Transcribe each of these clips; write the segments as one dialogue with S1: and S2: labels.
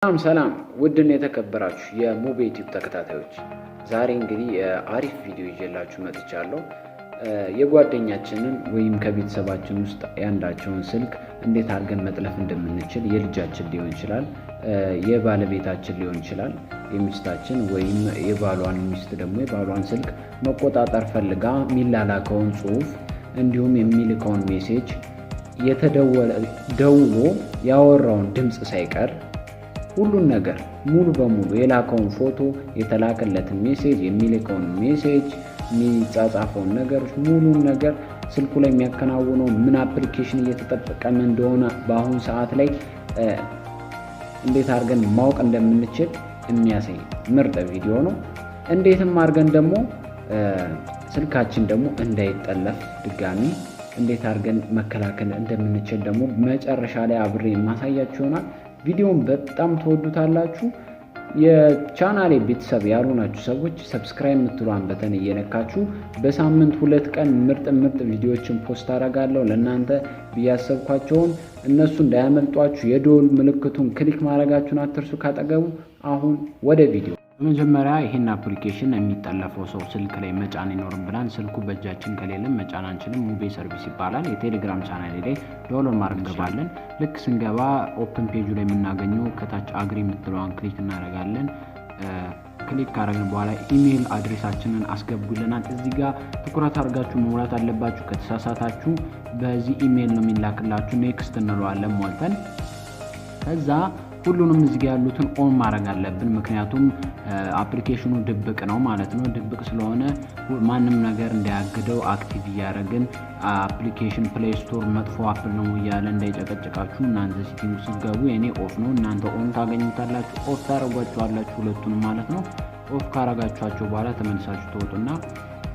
S1: ሰላም ውድን የተከበራችሁ የሙቤ ቱብ ተከታታዮች ዛሬ እንግዲህ አሪፍ ቪዲዮ ይዤላችሁ መጥቻለሁ። የጓደኛችንን ወይም ከቤተሰባችን ውስጥ ያንዳቸውን ስልክ እንዴት አድርገን መጥለፍ እንደምንችል የልጃችን ሊሆን ይችላል፣ የባለቤታችን ሊሆን ይችላል፣ የሚስታችን ወይም የባሏን ሚስት ደግሞ የባሏን ስልክ መቆጣጠር ፈልጋ ሚላላከውን ጽሁፍ እንዲሁም የሚልከውን ሜሴጅ ደውሎ ያወራውን ድምጽ ሳይቀር ሁሉን ነገር ሙሉ በሙሉ የላከውን ፎቶ የተላከለትን ሜሴጅ የሚልከውን ሜሴጅ የሚጻጻፈውን ነገር ሙሉን ነገር ስልኩ ላይ የሚያከናውነው ምን አፕሊኬሽን እየተጠቀመ እንደሆነ በአሁን ሰዓት ላይ እንዴት አድርገን ማወቅ እንደምንችል የሚያሳይ ምርጥ ቪዲዮ ነው። እንዴትም አድርገን ደግሞ ስልካችን ደግሞ እንዳይጠለፍ ድጋሚ እንዴት አድርገን መከላከል እንደምንችል ደግሞ መጨረሻ ላይ አብሬ ማሳያችሁ ይሆናል። ቪዲዮውን በጣም ተወዱታላችሁ። የቻናሌ ቤተሰብ ያልሆናችሁ ሰዎች ሰብስክራይብ የምትሏን በተን እየነካችሁ በሳምንት 2 ቀን ምርጥ ቪዲዮዎችን ፖስት አደርጋለሁ። ለእናንተ ብያሰብኳቸውን እነሱ እንዳያመልጧችሁ የደወል ምልክቱን ክሊክ ማድረጋችሁን አትርሱ ካጠገቡ። አሁን ወደ ቪዲዮ። በመጀመሪያ ይሄን አፕሊኬሽን የሚጠለፈው ሰው ስልክ ላይ መጫን ይኖርብናል። ስልኩ በእጃችን ከሌለ መጫን አንችልም። ሙቤ ሰርቪስ ይባላል። የቴሌግራም ቻናሌ ላይ ዳውንሎድ ማድረግ እንገባለን። ልክ ስንገባ ኦፕን ፔጁ ላይ የምናገኘው ከታች አግሪ የምትለዋን ክሊክ እናደርጋለን። ክሊክ ካደረግን በኋላ ኢሜል አድሬሳችንን አስገቡልናል። እዚህ ጋር ትኩረት አድርጋችሁ መሙላት አለባችሁ። ከተሳሳታችሁ በዚህ ኢሜል ነው የሚላክላችሁ። ኔክስት እንለዋለን ሞልተን። ከዛ ሁሉንም እዚህ ጋር ያሉትን ኦን ማድረግ አለብን። ምክንያቱም አፕሊኬሽኑ ድብቅ ነው ማለት ነው። ድብቅ ስለሆነ ማንም ነገር እንዳያግደው አክቲቭ እያደረግን አፕሊኬሽን ፕሌይ ስቶር መጥፎ አፕል ነው እያለ እንዳይጨቀጭቃችሁ እናንተ ሴቲንግ ውስጥ ገቡ። የኔ ኦፍ ነው፣ እናንተ ኦን ታገኙታላችሁ። ኦፍ ታረጋችኋላችሁ ሁለቱንም ማለት ነው። ኦፍ ካረጋችኋቸው በኋላ ተመልሳችሁ ትወጡና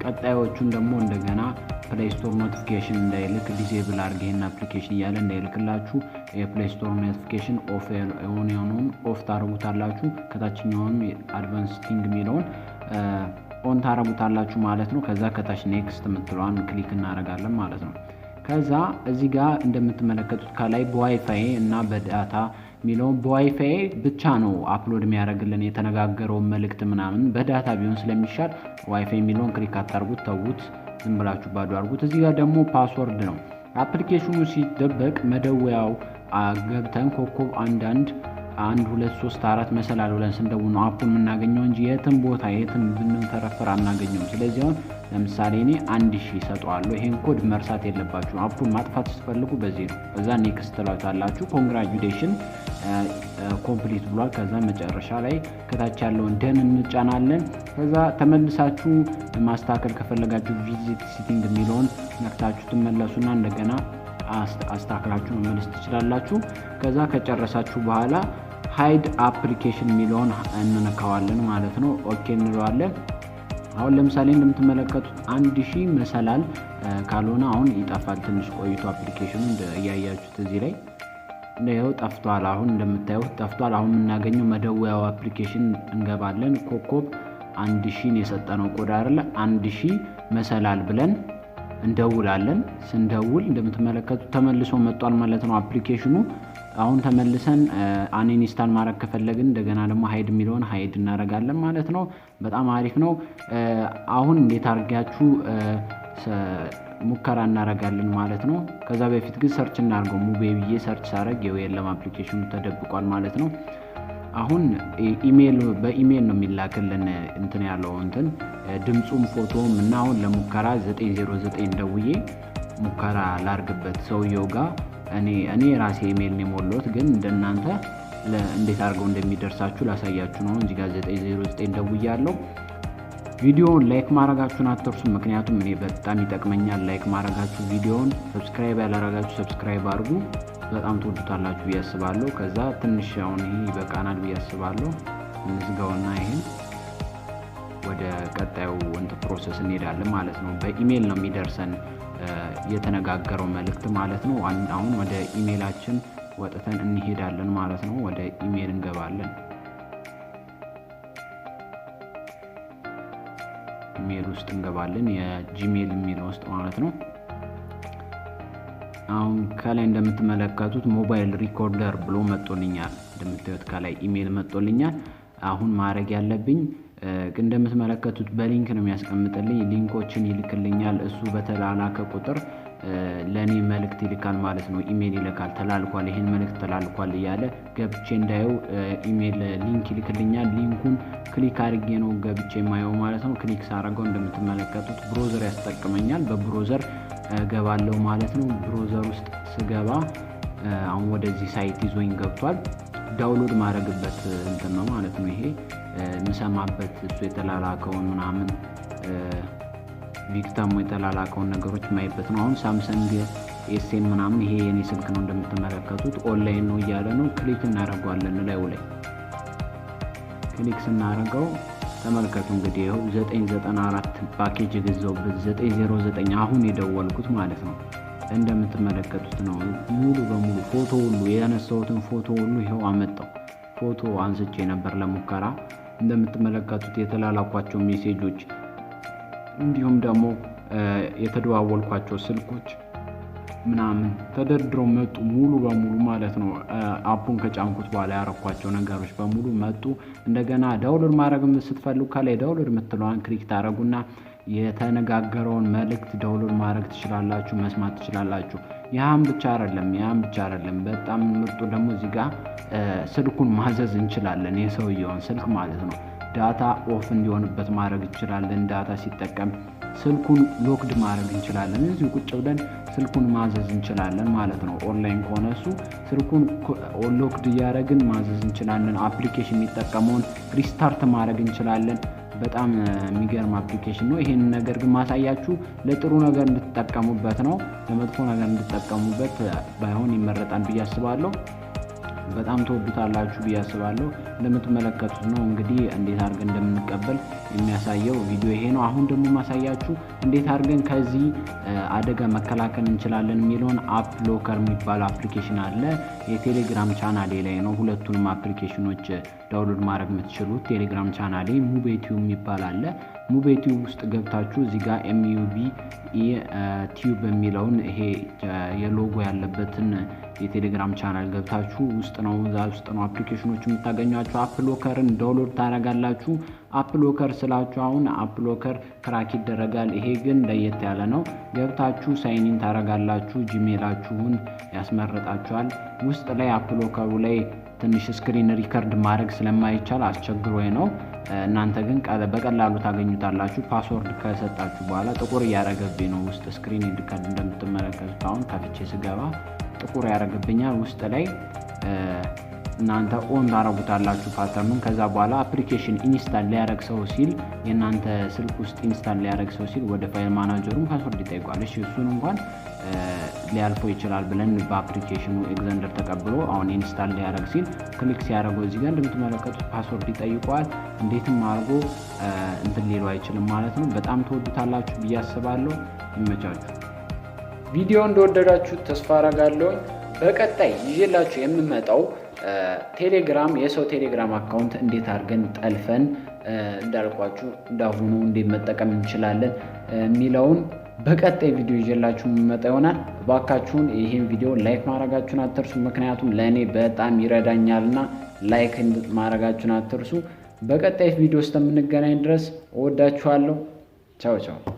S1: ቀጣዮቹን ደግሞ እንደገና ፕሌይ ስቶር ኖቲፊኬሽን እንዳይልክ ዲሴብል አድርገን አፕሊኬሽን እያለ እንዳይልክላችሁ የፕሌይ ስቶር ኖቲፊኬሽን ኦፍ የሆነውን ኦፍ ታረጉታላችሁ። ከታችኛውን አድቫንስ ሴቲንግ የሚለውን ኦን ታረጉታላችሁ ማለት ነው። ከዛ ከታች ኔክስት የምትለዋን ክሊክ እናደርጋለን ማለት ነው። ከዛ እዚህ ጋር እንደምትመለከቱት ከላይ በዋይፋይ እና በዳታ ሚለውን በዋይፋይ ብቻ ነው አፕሎድ የሚያደርግልን የተነጋገረው መልእክት ምናምን። በዳታ ቢሆን ስለሚሻል ዋይፋይ ሚለውን ክሊክ አታርጉት፣ ተውት፣ ዝም ብላችሁ ባዶ አድርጉት። እዚህ ጋር ደግሞ ፓስወርድ ነው። አፕሊኬሽኑ ሲደበቅ መደወያው ገብተን ኮከብ 1 2 3 4 መሰላል ብለን ስንደውል ነው አፑን የምናገኘው እንጂ የትም ቦታ የትም ብንተረፈር አናገኘውም። ስለዚህ አሁን ለምሳሌ እኔ 1000 ሰጠዋለሁ። ይሄን ኮድ መርሳት የለባችሁ። አፑን ማጥፋት ስትፈልጉ በዚህ ነው። ከዛ ኔክስት ትላላችሁ። ኮንግራቹሌሽን ኮምፕሊት ብሏል። ከዛ መጨረሻ ላይ ከታች ያለውን ደን እንጫናለን። ከዛ ተመልሳችሁ ማስተካከል ከፈለጋችሁ ቪዚት ሴቲንግ የሚለውን ነክታችሁ ትመለሱና እንደገና አስተካክላችሁ መመለስ ትችላላችሁ። ከዛ ከጨረሳችሁ በኋላ ሃይድ አፕሊኬሽን የሚለውን እንነካዋለን ማለት ነው። ኦኬ እንለዋለን። አሁን ለምሳሌ እንደምትመለከቱት 1000 መሰላል ካልሆነ አሁን ይጠፋል። ትንሽ ቆይቶ አፕሊኬሽኑ እያያችሁት እዚህ ላይ ነው ጠፍቷል። አሁን እንደምታዩት ጠፍቷል። አሁን የምናገኘው መደወያው አፕሊኬሽን እንገባለን። ኮከብ 1000 የሰጠነው ኮድ አይደለ 1000 መሰላል ብለን እንደውላለን። ስንደውል እንደምትመለከቱት ተመልሶ መጥቷል ማለት ነው አፕሊኬሽኑ። አሁን ተመልሰን አንኢንስታል ማድረግ ከፈለግን እንደገና ደግሞ ሃይድ የሚለውን ሃይድ እናደርጋለን ማለት ነው። በጣም አሪፍ ነው። አሁን እንዴት አድርጋችሁ ሙከራ እናደርጋለን ማለት ነው። ከዛ በፊት ግን ሰርች እናድርገው። ሙቤ ብዬ ሰርች ሳደርግ የለም አፕሊኬሽኑ ተደብቋል ማለት ነው። አሁን በኢሜል ነው የሚላክልን እንትን ያለው እንትን ድምጹም ፎቶም እና አሁን ለሙከራ 909 ደውዬ ሙከራ ላርግበት ሰውየው ጋር እኔ ራሴ ኢሜል ነው ሞልሎት፣ ግን እንደናንተ እንዴት አድርገው እንደሚደርሳችሁ ላሳያችሁ ነው። እዚህ ጋር 909 ደውያለሁ። ቪዲዮውን ላይክ ማድረጋችሁን አትርሱ፣ ምክንያቱም እኔ በጣም ይጠቅመኛል ላይክ ማድረጋችሁ። ቪዲዮውን ሰብስክራይብ ያላረጋችሁ ሰብስክራይብ አድርጉ። በጣም ተወዱታላችሁ ብዬ አስባለሁ። ከዛ ትንሽ አሁን ይሄ በቃናል ብዬ አስባለሁ። እንዝጋውና ይሄን ወደ ቀጣዩ ፕሮሰስ እንሄዳለን ማለት ነው። በኢሜል ነው የሚደርሰን የተነጋገረው መልእክት ማለት ነው። አሁን ወደ ኢሜላችን ወጥተን እንሄዳለን ማለት ነው። ወደ ኢሜል እንገባለን። ኢሜል ውስጥ እንገባለን፣ የጂሜል ኢሜል ውስጥ ማለት ነው። አሁን ከላይ እንደምትመለከቱት ሞባይል ሪኮርደር ብሎ መጥቶልኛል። እንደምታዩት ከላይ ኢሜል መጥቶልኛል አሁን ማድረግ ያለብኝ እንደምትመለከቱት በሊንክ ነው የሚያስቀምጥልኝ ሊንኮችን ይልክልኛል እሱ በተላላከ ቁጥር ለኔ መልእክት ይልካል ማለት ነው ኢሜል ይልካል ተላልኳል ይሄን መልእክት ተላልኳል ይያለ ገብቼ እንዳየው ኢሜል ሊንክ ይልክልኛል ሊንኩን ክሊክ አድርጌ ነው ገብቼ ማየው ማለት ነው ክሊክ ሳረጋው እንደምትመለከቱት ብሮዘር ያስጠቅመኛል በብሮዘር ገባለው ማለት ነው ብሮዘር ውስጥ ስገባ አሁን ወደዚህ ሳይት ይዞኝ ገብቷል ዳውንሎድ ማድረግበት እንትን ነው ማለት ነው ይሄ ምሰማበት እሱ የተላላከውን ምናምን ቪክተም የተላላከውን ነገሮች ማይበት ነው አሁን ሳምሰንግ ኤስኤን ምናምን ይሄ የኔ ስልክ ነው እንደምትመለከቱት ኦንላይን ነው ይያለ ነው ክሊክ እናደርጋለን ላይ ክሊክ ስናደርገው ተመልከቱ እንግዲህ ይሄው 994 ፓኬጅ ገዘውበት 909 አሁን የደወልኩት ማለት ነው እንደምትመለከቱት ነው ሙሉ በሙሉ ፎቶ ሁሉ ያነሳውትን ፎቶ ሁሉ ይሄው አመጣው ፎቶ አንስቼ ነበር ለሙከራ እንደምትመለከቱት የተላላኳቸው ሜሴጆች እንዲሁም ደግሞ የተደዋወልኳቸው ስልኮች ምናምን ተደርድረው መጡ ሙሉ በሙሉ ማለት ነው አፑን ከጫንኩት በኋላ ያረኳቸው ነገሮች በሙሉ መጡ እንደገና ዳውንሎድ ማድረግ ስትፈልጉ ካለ ዳውንሎድ ምትለዋን ክሊክ ታረጉና የተነጋገረውን መልእክት ዳውንሎድ ማድረግ ትችላላችሁ መስማት ትችላላችሁ ያም ብቻ አይደለም በጣም ምርጡ ደግሞ እዚህ ጋር ስልኩን ማዘዝ እንችላለን የሰውየውን ስልክ ማለት ነው ዳታ ኦፍ እንዲሆንበት ማድረግ እንችላለን ዳታ ሲጠቀም ስልኩን ሎክድ ማድረግ እንችላለን እዚህ ቁጭ ብለን ስልኩን ማዘዝ እንችላለን ማለት ነው ኦንላይን ከሆነ እሱ ስልኩን ሎክድ ያደረግን ማዘዝ እንችላለን አፕሊኬሽን የሚጠቀመውን ሪስታርት ማድረግ እንችላለን በጣም የሚገርም አፕሊኬሽን ነው ይሄን ነገር ግን ማሳያችሁ ለጥሩ ነገር እንድትጠቀሙበት ነው ለመጥፎ ነገር እንድትጠቀሙበት ባይሆን ይመረጣል ብዬ አስባለሁ በጣም ተወዱታላችሁ ብዬ አስባለሁ እንደምትመለከቱት ነው እንግዲህ እንዴት አድርገን እንደምንቀበል የሚያሳየው ቪዲዮ ይሄ ነው አሁን ደግሞ ማሳያችሁ እንዴት አድርገን ከዚህ አደጋ መከላከል እንችላለን የሚለውን አፕ ሎከር የሚባል አፕሊኬሽን አለ የቴሌግራም ቻናሌ ላይ ነው ሁለቱንም አፕሊኬሽኖች ዳውንሎድ ማድረግ የምትችሉት ቴሌግራም ቻናሌ ሙቤ ቲዩብ የሚባል አለ ሙቤ ቲዩብ ውስጥ ገብታችሁ እዚህ ጋር MUB ቲዩብ የሚለውን ይሄ የሎጎ ያለበትን የቴሌግራም ቻናል ገብታችሁ ውስጥ ነው አፕሊኬሽኖች የምታገኙአቸው አፕ ሎከርን ዳውንሎድ ታረጋላችሁ አፕ ሎከር ስላችሁ አሁን አፕ ሎከር ክራክ ይደረጋል ይሄ ግን ለየት ያለ ነው ገብታችሁ ሳይን ኢን ታረጋላችሁ ጂሜላችሁን ያስመርጣችኋል ውስጥ ላይ አፕ ሎከሩ ላይ ትንሽ ስክሪን ሪከርድ ማድረግ ስለማይቻል አስቸግሮኝ ነው እናንተ ግን በቀላሉ ታገኙታላችሁ ፓስወርድ ከሰጣችሁ በኋላ ጥቁር ያረገብኝ ነው ውስጥ ስክሪን ሪከርድ እንደምትመለከቱት አሁን ከፍቼ ስገባ ጥቁር ያረገብኛል ውስጥ ላይ እናንተ ኦን ታረጉታላችሁ ፓተርኑን ከዛ በኋላ አፕሊኬሽን ኢንስታል ሊያረግ ሰው ሲል የናንተ ስልክ ውስጥ ኢንስታል ሊያረግ ሰው ሲል ወደ ፋይል ማናጀሩን ፓስወርድ ይጠይቃል እሺ እሱን እንኳን ሊያልፈው ይችላል ብለን በአፕሊኬሽኑ ኤግዘንደር ተቀብሎ አሁን ኢንስታል ሊያረግ ሲል ክሊክ ሲያረገው እዚህ ጋር እንደምትመለከቱት ፓስወርድ ይጠይቃል እንዴትም አርጎ እንትን ሊሉ አይችልም ማለት ነው በጣም ተወዱታላችሁ ብዬ አስባለሁ ይመቻችሁ ቪዲዮ እንደወደዳችሁ ተስፋ አረጋለሁ በቀጣይ ይዤላችሁ የምመጣው ቴሌግራም የሰው ቴሌግራም አካውንት እንዴት አድርገን ጠልፈን እንዳልኳችሁ እንዳሁኑ እንዴት መጠቀም እንችላለን የሚለውን በቀጣይ ቪዲዮ ይዤላችሁ መጣ ይሆናል ባካችሁን ይሄን ቪዲዮ ላይክ ማድረጋችሁን አትርሱ ምክንያቱም ለኔ በጣም ይረዳኛልና ላይክ ማድረጋችሁን አትርሱ በቀጣይ ቪዲዮ ውስጥ የምንገናኝ ድረስ ወዳችኋለሁ ቻው